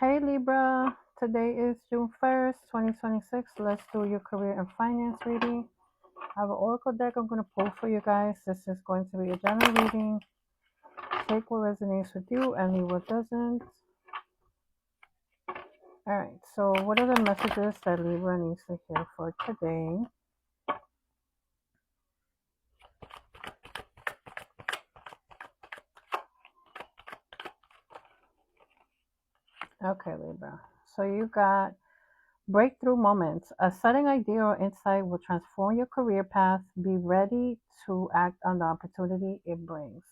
Hey Libra, today is June 1st, 2026. Let's do your career and finance reading. I have an oracle deck I'm going to pull for you guys. This is going to be a general reading. Take what resonates with you and leave what doesn't. Alright, so what are the messages that Libra needs to hear for today? Okay, Libra. So you got breakthrough moments. A sudden idea or insight will transform your career path. Be ready to act on the opportunity it brings.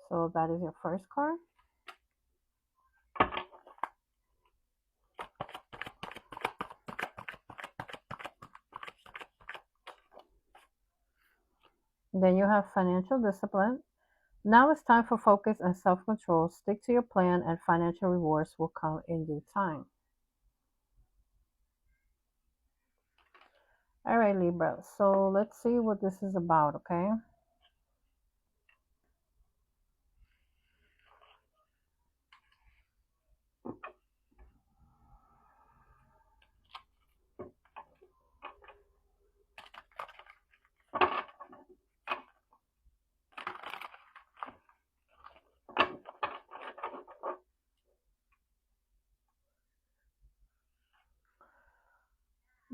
So that is your first card. Then you have financial discipline. Now it's time for focus and self-control. Stick to your plan and financial rewards will come in due time. All right, Libra. So let's see what this is about, okay?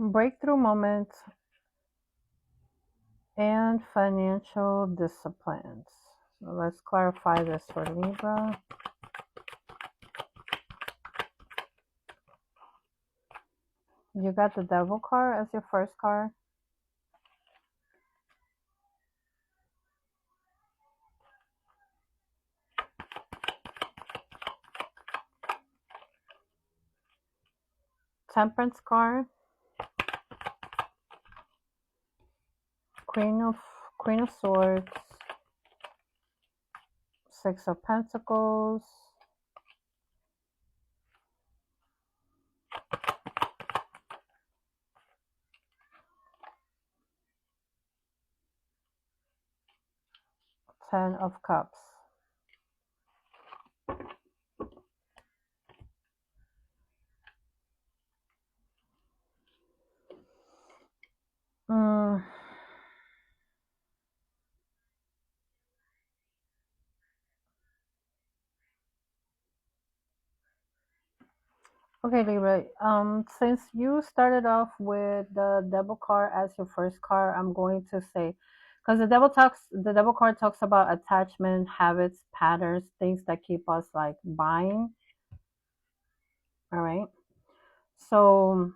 Breakthrough moments and financial disciplines. So let's clarify this for Libra. You got the Devil card as your first card. Temperance card. Queen of Swords. Six of Pentacles. Ten of Cups. Mm. Okay, Libra. Since you started off with the Devil card as your first card, I'm going to say, because the Devil card talks about attachment, habits, patterns, things that keep us like buying. All right. So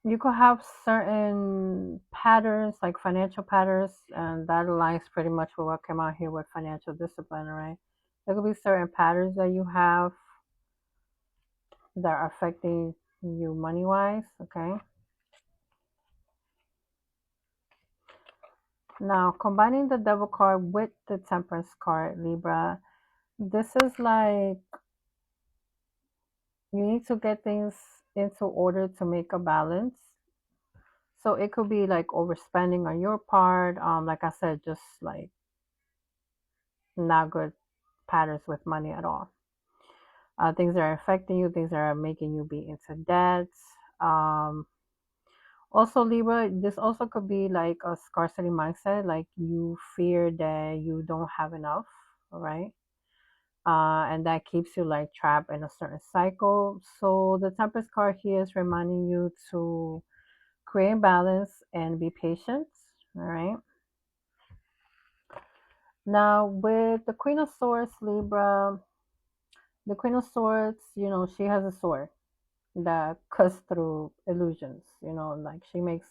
you could have certain patterns, like financial patterns, and that aligns pretty much with what came out here with financial discipline. All right. There could be certain patterns that you have that are affecting you money wise. Okay. Now, combining the Devil card with the Temperance card, Libra, this is like you need to get things into order to make a balance. So it could be like overspending on your part. Like I said, just like not good patterns with money at all. Things that are affecting you, things that are making you be into debt. Um, Also, Libra, this also could be like a scarcity mindset, like you fear that you don't have enough, all right? And that keeps you like trapped in a certain cycle. So the Temperance card here is reminding you to create balance and be patient. All right. Now with the Queen of Swords, Libra, the Queen of Swords, she has a sword that cuts through illusions. Like she makes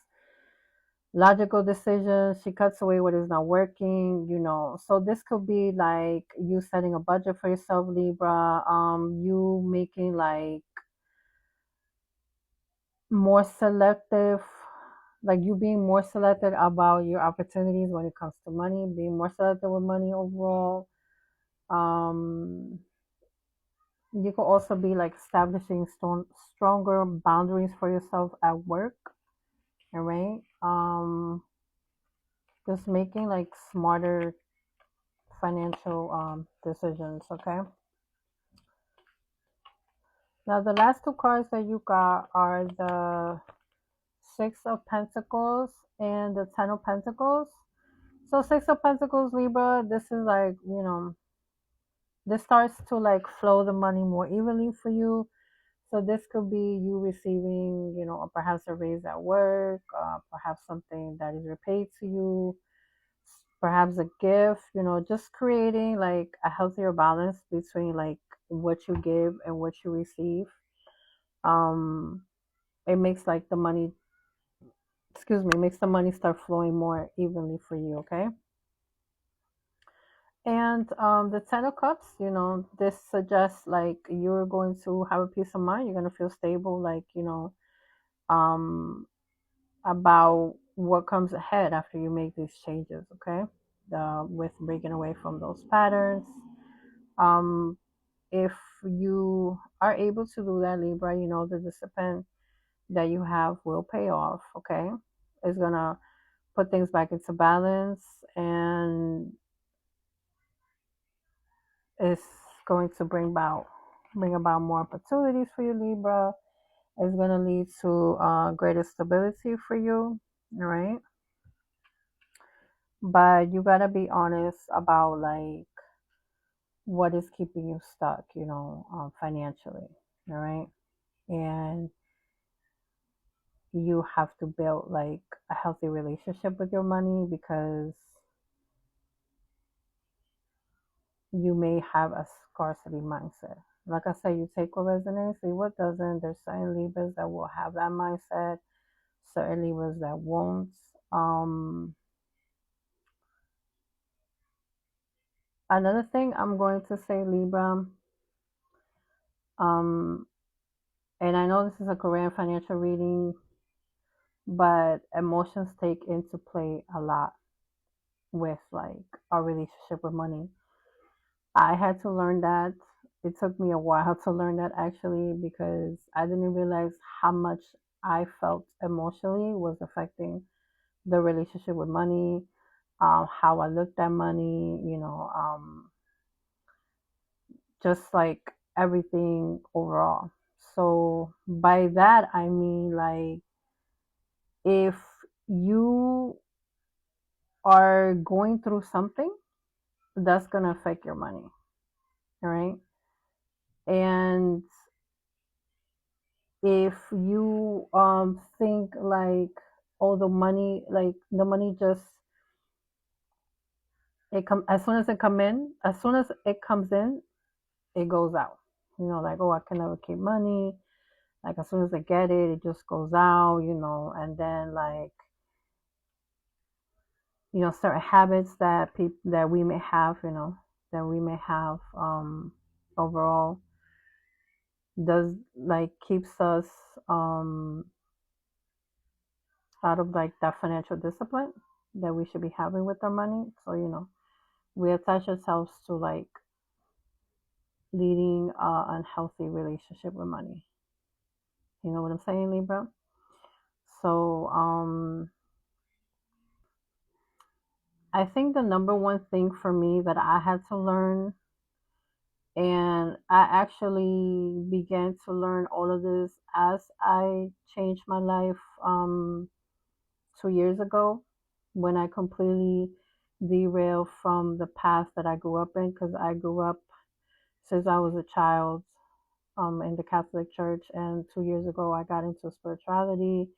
logical decisions. She cuts away what is not working. So this could be like you setting a budget for yourself, Libra. You making like more selective, like you being more selective about your opportunities when it comes to money, being more selective with money overall. Um, you could also be like establishing stronger boundaries for yourself at work. All right. Just making like smarter financial decisions. Okay. Now the last two cards that you got are the Six of Pentacles and the Ten of Pentacles. So Six of Pentacles, Libra, this is like, this starts to like flow the money more evenly for you. So this could be you receiving, perhaps a raise at work, perhaps something that is repaid to you, perhaps a gift, just creating like a healthier balance between like what you give and what you receive. Um, it makes like the money, excuse me, makes the money start flowing more evenly for you, okay? And the Ten of Cups, this suggests like you're going to have a peace of mind. You're going to feel stable, like, um, about what comes ahead after you make these changes, okay? With breaking away from those patterns. Um, if you are able to do that, Libra, the discipline that you have will pay off, okay? It's going to put things back into balance, and it's going to bring about more opportunities for you, Libra. It's going to lead to greater stability for you, all right? But you got to be honest about like what is keeping you stuck, financially, all right? And you have to build like a healthy relationship with your money, because you may have a scarcity mindset. Like I said, you take what resonates, leave what doesn't. There's certain Libras that will have that mindset, certain Libras that won't. Um, Another thing I'm going to say, Libra, um, and I know this is a Korean financial reading, but emotions take into play a lot with like our relationship with money. I had to learn that. It took me a while to learn that actually, because I didn't realize how much I felt emotionally was affecting the relationship with money, how I looked at money, just like everything overall. So by that I mean like if you are going through something, that's gonna affect your money, all right? And if you think like, oh, the money just it come as soon as it come in, as soon as it comes in, it goes out. Like, oh, I can never keep money. Like as soon as I get it, it just goes out, and then like, certain habits that that we may have, overall does like keeps us um out of like that financial discipline that we should be having with our money. So, we attach ourselves to like leading an unhealthy relationship with money. You know what I'm saying, Libra? So, I think the number one thing for me that I had to learn, and I actually began to learn all of this as I changed my life 2 years ago, when I completely derailed from the path that I grew up in, because I grew up since I was a child in the Catholic Church, and 2 years ago I got into spirituality,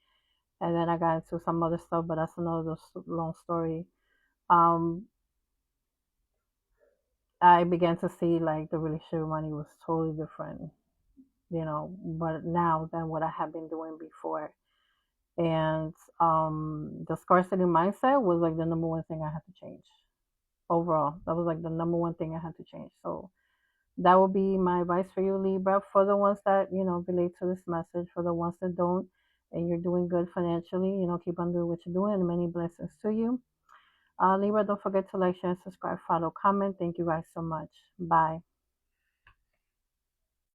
and then I got into some other stuff, but that's another long story. Um, I began to see like the relationship with money was totally different, but now than what I had been doing before. And the scarcity mindset was like the number one thing I had to change overall. That was like the number one thing I had to change. So that would be my advice for you, Libra. For the ones that, relate to this message, for the ones that don't, and you're doing good financially, keep on doing what you're doing, and many blessings to you. Libra, don't forget to like, share, subscribe, follow, comment. Thank you guys so much. Bye.